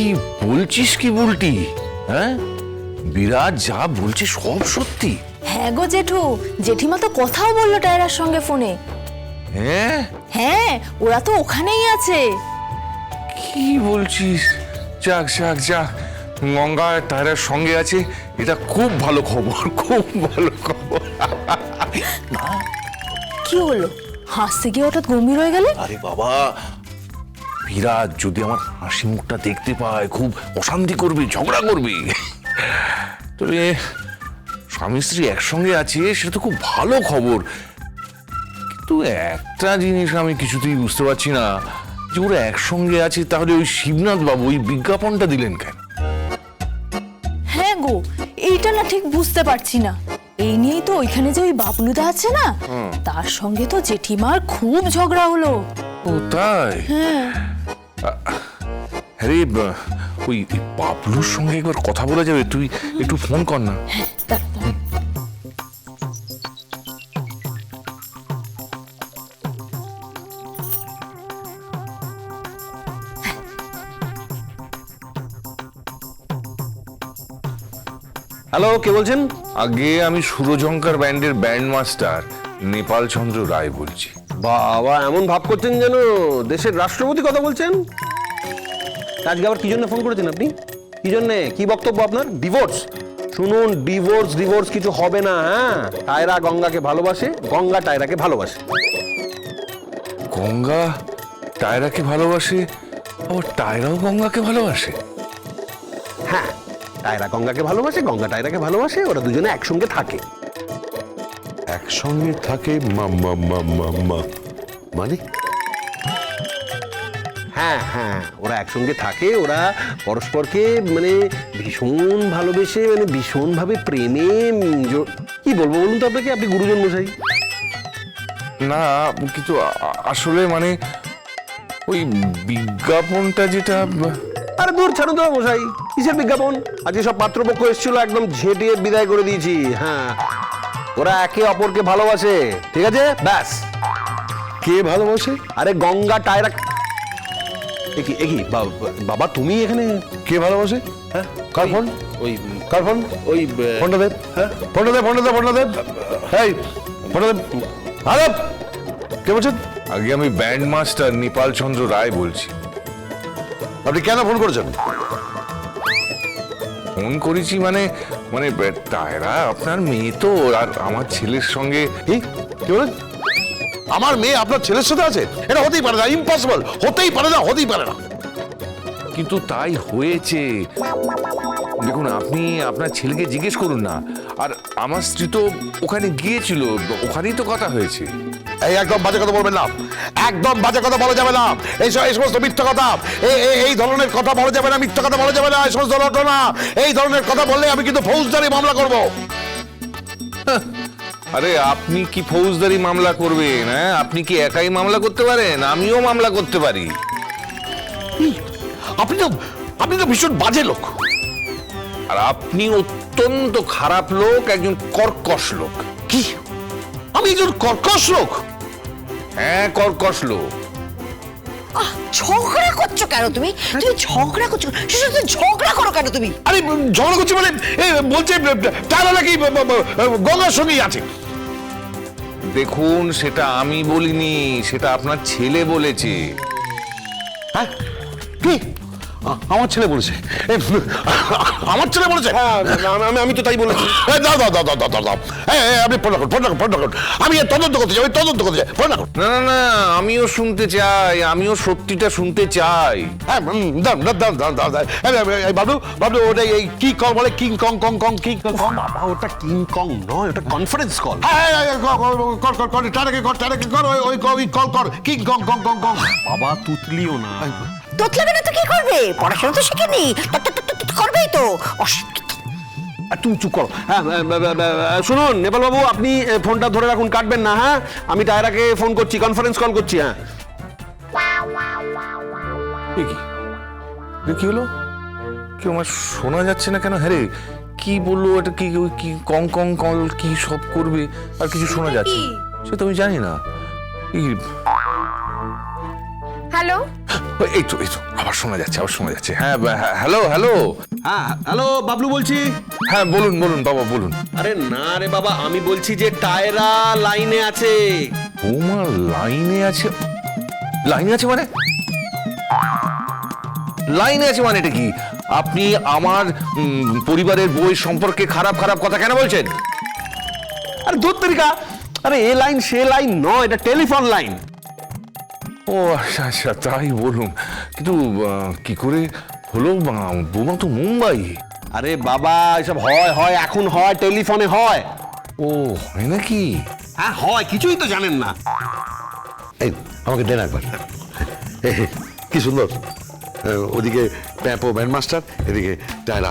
কি বলছিস কি বুলটি? হ্যাঁ, বিরাট যা বলছে সব সত্যি? হ্যাঁ গো জেঠু, জেঠিমা তো কথাও বললো টায়রার সঙ্গে ফোনে। হ্যাঁ হ্যাঁ, ওরা তো ওখানেই আছে। কি বলছিস? যাক যাক যাক, গঙ্গা টায়রার সঙ্গে আছে, এটা খুব ভালো খবর, খুব ভালো খবর। কি হলো, হাসতে গিয়ে হঠাৎ গম্ভীর হয়ে গেলে? আরে বাবা, বিরাট যদি আমার হাসি মুখটা দেখতে পায় খুব অশান্তি করবে, ঝগড়া করবে। তবে স্বামী স্ত্রী একসঙ্গে আছে সেটা তো খুব ভালো খবর। কিন্তু একটা জিনিস আমি কিছুতেই বুঝতে পারছি না, যে ওরা একসঙ্গে আছে তাহলে ওই শিবনাথ বাবু ওই বিজ্ঞাপনটা দিলেন কেন? হ্যাঁ গো, এইটা না ঠিক বুঝতে পারছি না। এই নিয়েই তো ওইখানে যে ওই বাবলুদা আছে না, তার সঙ্গে তো জেঠিমার খুব ঝগড়া হলো। ও তাই? হ্যাঁ। আরে ওই বাবলুর সঙ্গে একবার কথা বলা যাবে? তুই একটু ফোন কর না। দাঁড়া। হ্যালো, কে বলছেন? আগে আমি সুরজঙ্কার ব্যান্ডের ব্যান্ড মাস্টার নেপাল চন্দ্র রায় বলছি। বাবা, এমন ভাব করছেন যেন দেশের রাষ্ট্রপতি কথা বলছেন। আজকে আবার কি জন্য ফোন করেছেন আপনি? কি জন্য, কি বক্তব্য আপনার? ডিভোর্স? শুনুন, ডিভোর্স কিছু হবে না। হ্যাঁ, টায়রা গঙ্গাকে ভালোবাসে, গঙ্গা টায়রাকে ভালোবাসে। গঙ্গা টায়রাকে ভালোবাসে, আবার টায়রাও গঙ্গাকে ভালোবাসে? হ্যাঁ, টায়রা গঙ্গাকে ভালোবাসে, গঙ্গা টায়রাকে ভালোবাসে, ওরা দুজনে একসঙ্গে থাকে। একসঙ্গে থাকে মানে? হ্যাঁ হ্যাঁ, ওরা একসঙ্গে থাকে, ওরা পরস্পরকে মানে ভীষণ ভালোবেসে, মানে ভীষণ ভাবে প্রেমে কি বলবো বলুন তো আপনাকে, আপনি গুরুজন মশাই। না, কিন্তু আসলে মানে ওই বিজ্ঞাপনটা যেটা... আরে দূর ছাড়ুন তো মশাই, কিসের বিজ্ঞাপন? আজকে সব পাত্রপক্ষ এসেছিল, একদম ঝেঁটিয়ে বিদায় করে দিয়েছি। হ্যাঁ, ওরা একে অপরকে ভালোবাসে, ঠিক আছে, ব্যাস। কে ভালোবাসে? আরে গঙ্গা টায়রা। একই বাবা, তুমি এখানে? কে ভালোবাসে? হ্যাঁ, কার ফোন? ওই কার ফোন? ওই ফোনটা দেব। হ্যাঁ, ফোনটা দেব। এই ফোনটা দেব। আরে কে বলছেন? আগে আমি ব্যান্ড মাস্টার নেপাল চন্দ্র রায় বলছি। আপনি কেন ফোন করেছেন? ফোন করেছি মানে মানে টায়রা আপনার মেয়ে তো, আর আমার ছেলের সঙ্গে... কি বলেন? আমার মেয়ে আপনার ছেলের সাথে আছে? এটা হতেই পারে না, ইম্পসিবল, হতেই পারে না। কিন্তু তাই হয়েছে। দেখুন, আপনি আপনার ছেলেকে জিজ্ঞেস করুন না। আর আমার স্ত্রী তো ওখানে গিয়েছিল, ওখানেই তো কথা হয়েছে। এই একদম বাজে কথা বলবেন না, একদম বাজে কথা বলা যাবে না। এই সমস্ত মিথ্যা কথা, এই ধরনের কথা বলা যাবে না, মিথ্যা কথা বলা যাবে না, এই সমস্ত ঘটনা, এই ধরনের কথা বললে আমি কিন্তু ফৌজদারি মামলা করব। আরে আপনি কি ফৌজদারি মামলা করবেন? হ্যাঁ, আপনি কি একাই মামলা করতে পারেন? আমিও মামলা করতে পারি। আপনি তো ভীষণ বাজে লোক। আর আপনি অত্যন্ত খারাপ লোক, একজন কর্কশ লোক। কি? আমি একজন কর্কশ লোক? হ্যাঁ, কর্কশ লোক। ঝগড়া করছো কেন তুমি? তুমি ঝগড়া করছো, শুধু ঝগড়া করো কেন তুমি? আরে ঝগড়া করছি মানে বলছে তারা নাকি গঙ্গার সঙ্গেই আছে। দেখুন, সেটা আমি বলিনি, সেটা আপনার ছেলে বলেছে। হ্যাঁ, কি? আমার ছেলে বলেছে? আমার ছেলে বলেছে? আমি তো তাই বলেছি। দাও। আপনি ফোন রাখুন। আমি তদন্ত করতে চাই, ফোন রাখুন। না না না, আমিও শুনতে চাই, আমিও সত্যিটা শুনতে চাই। হ্যাঁ, বাবলু ওটা এই কি কল বলে? কিং কং কি কং? বাবা, ওটা কিং কং নয়, ওটা কনফারেন্স কল। কর কিং কং। বাবা, তুতলিও না। তোতলাবে না তো কি করবে? পড়াশোনা তো শিখেনি, করবেই তো। আর তুমি চুপ করো। হ্যাঁ, শুনুন নেপাল বাবু, আপনি ফোনটা ধরে রাখুন, কাটবেন না। হ্যাঁ, আমি টায়রাকে ফোন করছি, কনফারেন্স কল করছি। হ্যাঁ, কি হলো? কি আমার শোনা যাচ্ছে না কেন? হ্যাঁ রে, কি বললো এটা? কি কং কল কি সব করবে, আর কিছু শোনা যাচ্ছে সে তো আমি জানি না। হ্যালো এই তো আবার শোনা যাচ্ছে হ্যাঁ হ্যালো হ্যালো। হ্যাঁ হ্যালো, বাবলু বলছি। হ্যাঁ বলুন বাবা বলুন। আরে না রে বাবা, আমি বলছি যে টায়রা লাইনে আছে। বৌমা লাইনে আছে মানে? লাইনে আছে মানে এটা কি? আপনি আমার পরিবারের বই সম্পর্কে খারাপ কথা কেন বলছেন? আরে দূর তরিকা, আরে এ লাইন সে লাইন নয়, এটা টেলিফোন লাইন। ও আচ্ছা তাই বলুন, কিন্তু কি করে হলো? বৌমা তো মুম্বাই। আরে বাবা, এসব হয় এখন হয়, টেলিফোনে হয়। ও হয় নাকি? হ্যাঁ হয়, কিছুই তো জানেন না। এই আমাকে দেন একবার। কি সুন্দর, ওদিকে প্যাপো ব্যান্ডমাস্টার, এদিকে টায়রা,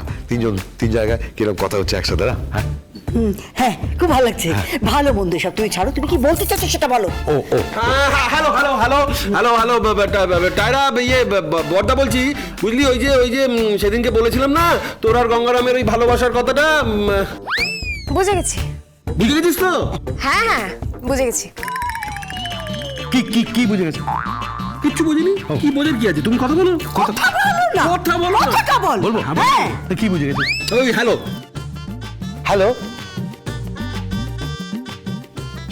তিন জায়গায় কিরকম কথা হচ্ছে একসাথে না? হ্যাঁ হ্যাঁ, খুব ভালো লাগছে। ভালো মন্দ সব তুমি ছাড়ো, তুমি কি বলতে চাচ্ছ সেটা বলো। ও হ্যালো টায়রা, ইয়ে বর্দা বলছি, বুঝলি? ওই যে সেদিনকে বলেছিলাম না তোর আর গঙ্গারামের ওই ভালোবাসার কথাটা, বুঝে গেছি। বুঝে গেছিস তো? হ্যাঁ বুঝে গেছি। কি বুঝে গেছিস? কিচ্ছু বুঝিনি। কি বোঝার কি আছে? তুমি কথা বলো। কথা বলো না। কথা বলো না। কথাটা বল। বলবো? হ্যাঁ। কি বুঝে গেছিস? ওই হ্যালো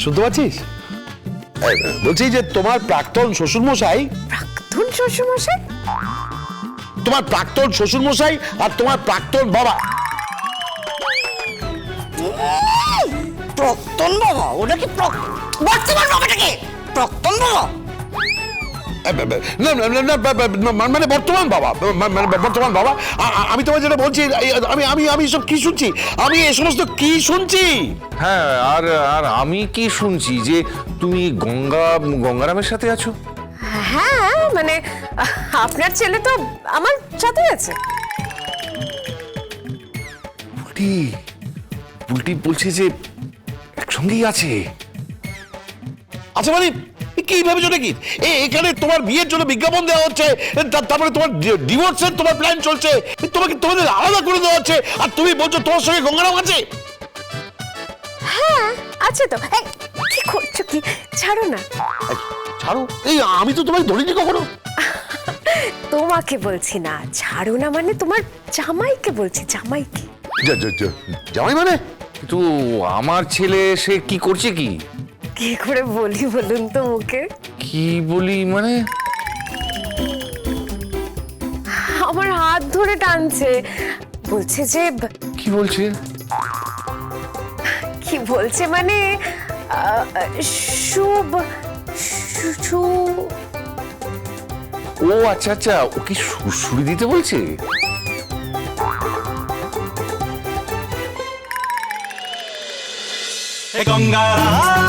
শুনতে পাচ্ছিস? বলছি যে তোমার প্রাক্তন শ্বশুরমশাই, প্রাক্তন শ্বশুরমশাই? তোমার প্রাক্তন শ্বশুরমশাই আর তোমার প্রাক্তন বাবা। প্রাক্তন বাবা? ওটা কি বর্তমান বাবাটাকে প্রাক্তন বাবা? মানে বর্তমান বাবা, বর্তমান বাবা। আমি তোমায় যেটা বলছি, আমি সব কি শুনছি? আমি এ সমস্ত কি শুনছি? হ্যাঁ আর আমি কি শুনছি যে তুমি গঙ্গারামের সাথে আছো? হ্যাঁ মানে আপনার ছেলে তো আমার সাথে আছে। বুলটি বলছে যে একসঙ্গেই আছে। আচ্ছা মানে কি ভেবেছো নাকি? এখানে তোমার বিয়ের জন্য বিজ্ঞাপন দেওয়া হচ্ছে, তারপরে তোমার ডিভোর্সের তোমার প্ল্যান চলছে, তোমাদের আলাদা করে দেওয়া হচ্ছে, আর তুমি বলছো তোমার সঙ্গে গঙ্গারাম আছে? হ্যাঁ আছে তো। এই, কি করছো কি? ছাড়ো না। ছাড়ো, এই আমি তো তোমায় ধরিনি কখনো। তোমাকে বলছি না, ছাড়ো না মানে তোমার জামাইকে বলছি, জামাইকে। জামাই মানে? কিন্তু আমার ছেলে সে কি করছে? কি করে বলি বলুন তো মুখে? কি বলি মানে? আমার হাত ধরে টানছে, বলছে যে কি বলছে? কি বলছে মানে শুভ ও আচ্ছা ও কি সুড়সুড়ি দিতে বলছে? গঙ্গারাম